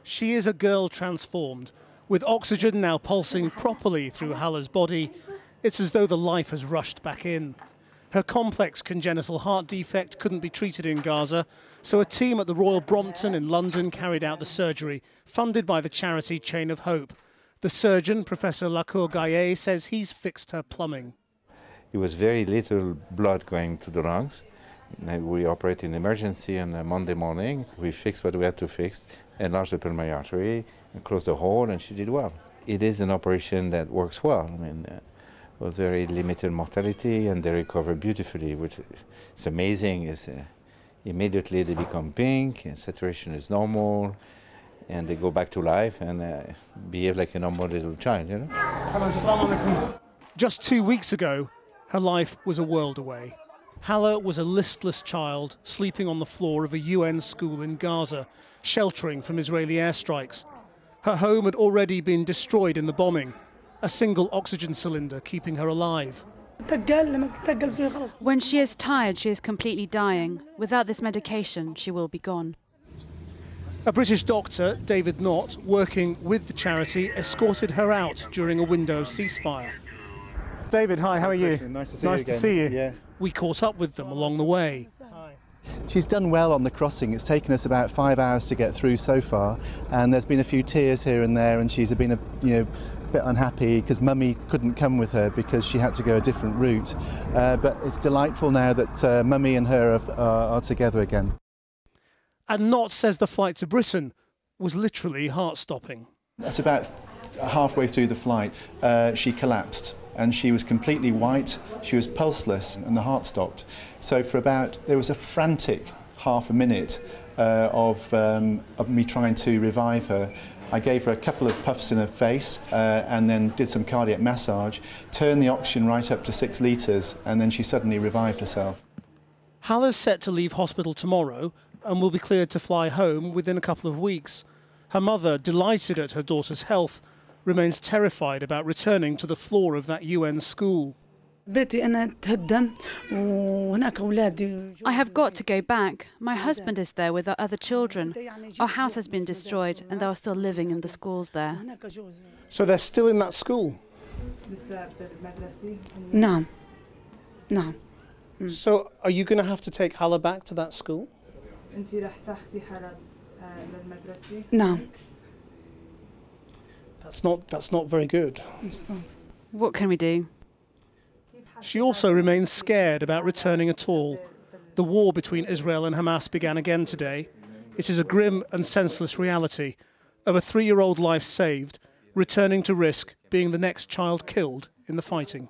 She is a girl transformed. With oxygen now pulsing properly through Hala's body, it's as though the life has rushed back in. Her complex congenital heart defect couldn't be treated in Gaza, so a team at the Royal Brompton in London carried out the surgery, funded by the charity Chain of Hope. The surgeon, Professor Lacour Gaillet, says he's fixed her plumbing. There was very little blood going to the lungs. We operated in emergency on a Monday morning. We fixed what we had to fix, enlarged the pulmonary artery, and closed the hole, and she did well. It is an operation that works well. I mean, with very limited mortality, and they recover beautifully, which is amazing. Is immediately they become pink, and saturation is normal, and they go back to life and behave like a normal little child, you know? Hello, Assalamu alaikum. Just 2 weeks ago, her life was a world away. Hala was a listless child sleeping on the floor of a UN school in Gaza, sheltering from Israeli airstrikes. Her home had already been destroyed in the bombing, a single oxygen cylinder keeping her alive. When she is tired, she is completely dying. Without this medication, she will be gone. A British doctor, David Knott, working with the charity, escorted her out during a window of ceasefire. David, hi, how are you? Nice to see you again. Yes. We caught up with them along the way. She's done well on the crossing. It's taken us about 5 hours to get through so far, and there's been a few tears here and there, and she's been a bit unhappy because Mummy couldn't come with her because she had to go a different route. But it's delightful now that Mummy and her are together again. And Knott says the flight to Britain was literally heart-stopping. At about halfway through the flight, she collapsed. And she was completely white, she was pulseless, and the heart stopped. So there was a frantic half a minute of me trying to revive her. I gave her a couple of puffs in her face and then did some cardiac massage, turned the oxygen right up to 6 litres, and then she suddenly revived herself. Hala's set to leave hospital tomorrow and will be cleared to fly home within a couple of weeks. Her mother, delighted at her daughter's health, remains terrified about returning to the floor of that UN school. I have got to go back. My husband is there with our other children. Our house has been destroyed and they are still living in the schools there. So they're still in that school? No. No. So are you going to have to take Hala back to that school? No. That's not very good. What can we do? She also remains scared about returning at all. The war between Israel and Hamas began again today. It is a grim and senseless reality of a 3-year-old life saved, returning to risk being the next child killed in the fighting.